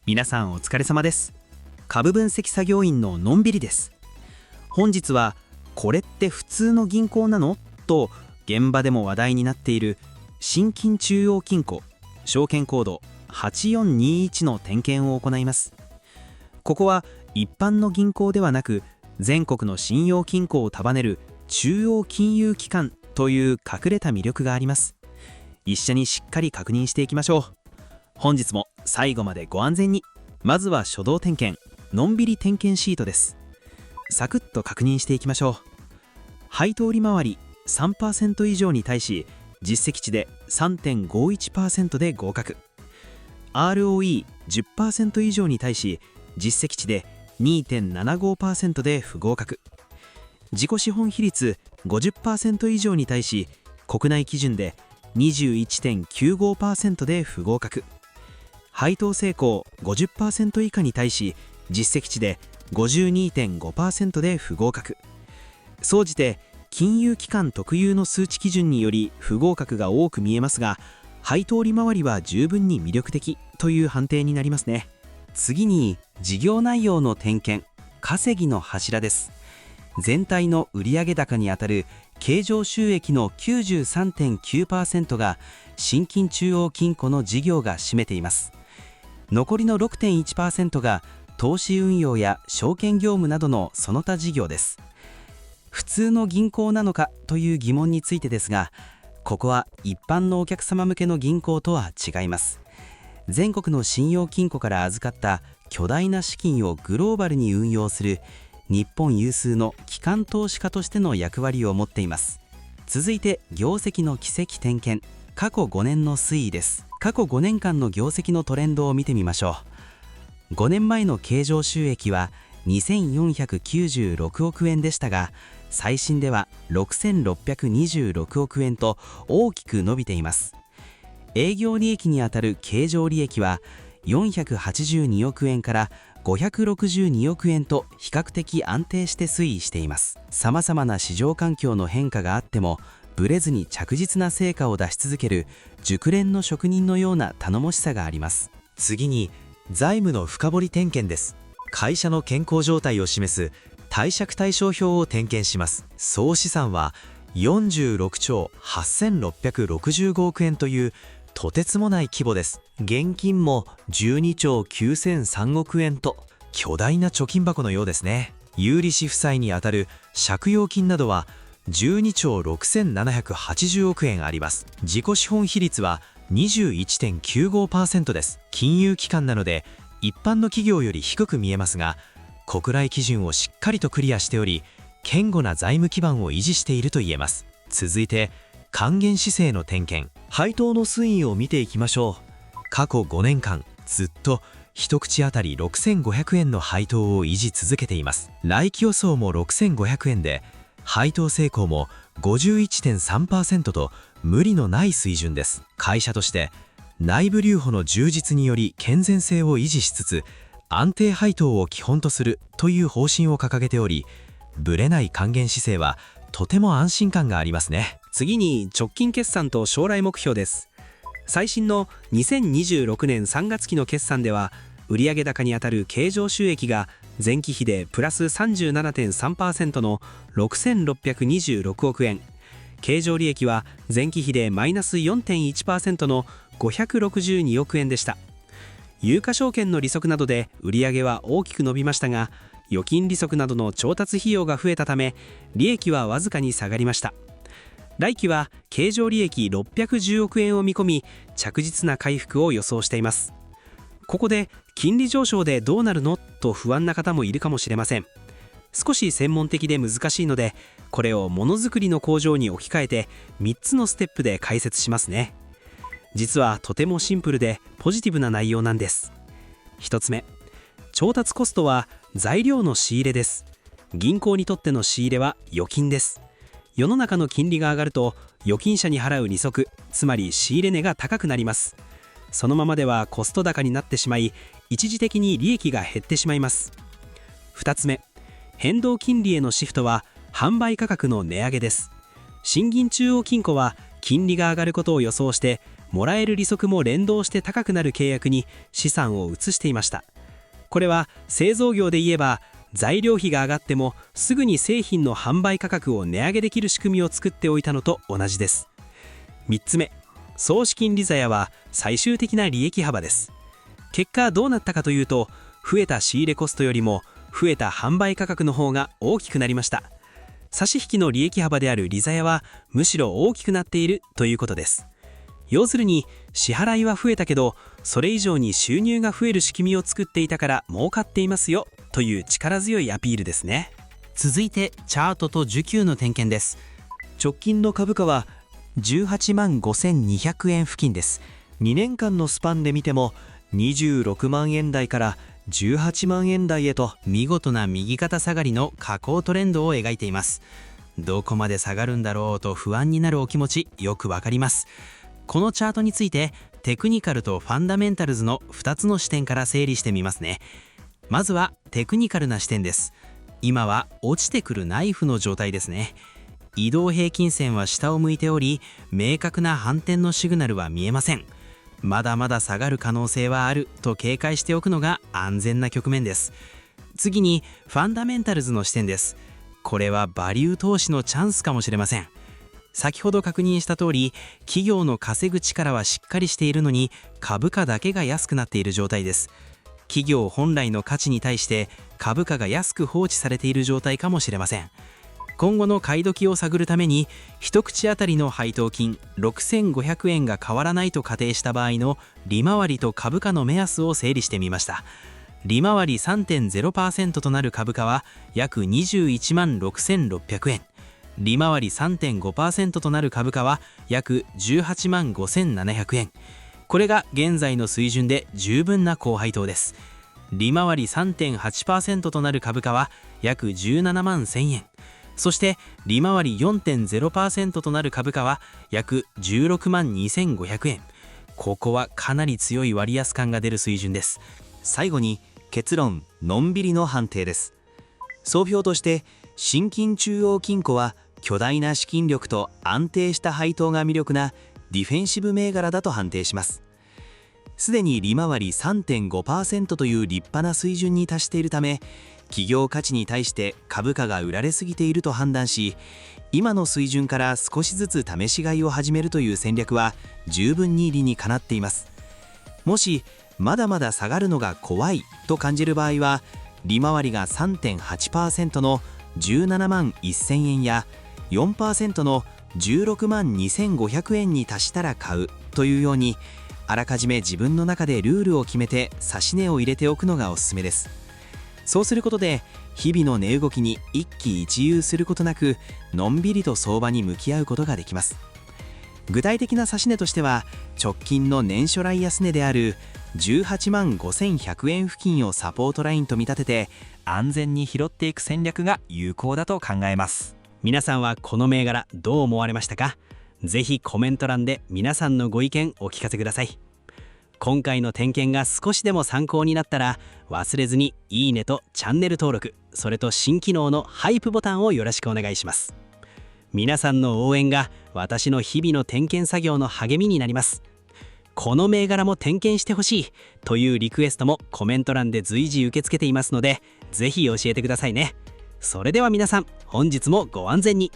皆さんお疲れ様です。株分析作業員ののんびりです。本日はこれって普通の銀行なのと現場でも話題になっている新金中央金庫証券コード8421の点検を行います。ここは一般の銀行ではなく全国の信用金庫を束ねる中央金融機関という隠れた魅力があります。一緒にしっかり確認していきましょう。本日も最後までご安全に。まずは初動点検、のんびり点検シートです。サクッと確認していきましょう。配当利回り 3% 以上に対し実績値で 3.51% で合格。 ROE10% 以上に対し実績値で 2.75% で不合格。自己資本比率 50% 以上に対し国内基準で 21.95% で不合格。配当成功 50% 以下に対し実績値で 52.5% で不合格。総じて金融機関特有の数値基準により不合格が多く見えますが、配当利回りは十分に魅力的という判定になりますね。次に事業内容の点検、稼ぎの柱です。全体の売上高にあたる経常収益の 93.9% が新金中央金庫の事業が占めています。残りの 6.1% が投資運用や証券業務などのその他事業です。普通の銀行なのかという疑問についてですが、ここは一般のお客様向けの銀行とは違います。全国の信用金庫から預かった巨大な資金をグローバルに運用する日本有数の機関投資家としての役割を持っています。続いて業績の軌跡点検、過去5年の推移です。過去5年間の業績のトレンドを見てみましょう。5年前の経常収益は2496億円でしたが、最新では6626億円と大きく伸びています。営業利益にあたる経常利益は482億円から562億円と比較的安定して推移しています。様々な市場環境の変化があってもブレずに着実な成果を出し続ける熟練の職人のような頼もしさがあります。次に財務の深掘り点検です。会社の健康状態を示す貸借対照表を点検します。総資産は46兆8665億円というとてつもない規模です。現金も12兆9003億円と巨大な貯金箱のようですね。有利子負債にあたる借用金などは12兆6780億円あります。自己資本比率は 21.95% です。金融機関なので一般の企業より低く見えますが、国内基準をしっかりとクリアしており、堅固な財務基盤を維持していると言えます。続いて還元姿勢の点検、配当の推移を見ていきましょう。過去5年間ずっと一口当たり6500円の配当を維持続けています。来期予想も6500円で、配当成功も 51.3% と無理のない水準です。会社として内部留保の充実により健全性を維持しつつ安定配当を基本とするという方針を掲げており、ぶれない還元姿勢はとても安心感がありますね。次に直近決算と将来目標です。最新の2026年3月期の決算では売上高にあたる経常収益が前期比でプラス 37.3% の6626億円、経常利益は前期比でマイナス 4.1% の562億円でした。有価証券の利息などで売上は大きく伸びましたが、預金利息などの調達費用が増えたため利益はわずかに下がりました。来期は経常利益610億円を見込み着実な回復を予想しています。ここで金利上昇でどうなるのと不安な方もいるかもしれません。少し専門的で難しいので、これをものづくりの工場に置き換えて3つのステップで解説しますね。実はとてもシンプルでポジティブな内容なんです。1つ目、調達コストは材料の仕入れです。銀行にとっての仕入れは預金です。世の中の金利が上がると預金者に払う利息、つまり仕入れ値が高くなります。そのままではコスト高になってしまい一時的に利益が減ってしまいます。2つ目、変動金利へのシフトは販売価格の値上げです。新銀中央金庫は金利が上がることを予想してもらえる利息も連動して高くなる契約に資産を移していました。これは製造業で言えば、材料費が上がってもすぐに製品の販売価格を値上げできる仕組みを作っておいたのと同じです。3つ目、総資金利ざやは最終的な利益幅です。結果どうなったかというと、増えた仕入れコストよりも増えた販売価格の方が大きくなりました。差し引きの利益幅である利ざやはむしろ大きくなっているということです。要するに、支払いは増えたけど、それ以上に収入が増える仕組みを作っていたから儲かっていますよという力強いアピールですね。続いてチャートと需給の点検です。直近の株価は18万5200円付近です。2年間のスパンで見ても26万円台から18万円台へと見事な右肩下がりの下降トレンドを描いています。どこまで下がるんだろうと不安になるお気持ちよくわかります。このチャートについてテクニカルとファンダメンタルズの2つの視点から整理してみますね。まずはテクニカルな視点です。今は落ちてくるナイフの状態ですね。移動平均線は下を向いており、明確な反転のシグナルは見えません。まだまだ下がる可能性はあると警戒しておくのが安全な局面です。次にファンダメンタルズの視点です。これはバリュー投資のチャンスかもしれません。先ほど確認した通り、企業の稼ぐ力はしっかりしているのに株価だけが安くなっている状態です。企業本来の価値に対して株価が安く放置されている状態かもしれません。今後の買い時を探るために、一口当たりの配当金6500円が変わらないと仮定した場合の利回りと株価の目安を整理してみました。利回り 3.0% となる株価は約21万6600円。利回り 3.5% となる株価は約18万5700円。これが現在の水準で十分な高配当です。利回り 3.8% となる株価は約17万1000円。そして利回り 4.0% となる株価は約16万2500円。ここはかなり強い割安感が出る水準です。最後に結論、のんびりの判定です。総評として、新金中央金庫は巨大な資金力と安定した配当が魅力なディフェンシブ銘柄だと判定します。すでに利回り 3.5% という立派な水準に達しているため、企業価値に対して株価が売られすぎていると判断し、今の水準から少しずつ試し買いを始めるという戦略は十分に理にかなっています。もしまだまだ下がるのが怖いと感じる場合は、利回りが 3.8% の17万1000円や 4% の16万2500円に達したら買うというように、あらかじめ自分の中でルールを決めて指し値を入れておくのがおすすめです。そうすることで日々の値動きに一喜一憂することなく、のんびりと相場に向き合うことができます。具体的な指し値としては、直近の年初来安値である18万5100円付近をサポートラインと見立てて、安全に拾っていく戦略が有効だと考えます。皆さんはこの銘柄どう思われましたか？ぜひコメント欄で皆さんのご意見お聞かせください。今回の点検が少しでも参考になったら、忘れずにいいねとチャンネル登録、それと新機能のハイプボタンをよろしくお願いします。皆さんの応援が私の日々の点検作業の励みになります。この銘柄も点検してほしいというリクエストもコメント欄で随時受け付けていますので、ぜひ教えてくださいね。それでは皆さん、本日もご安全に。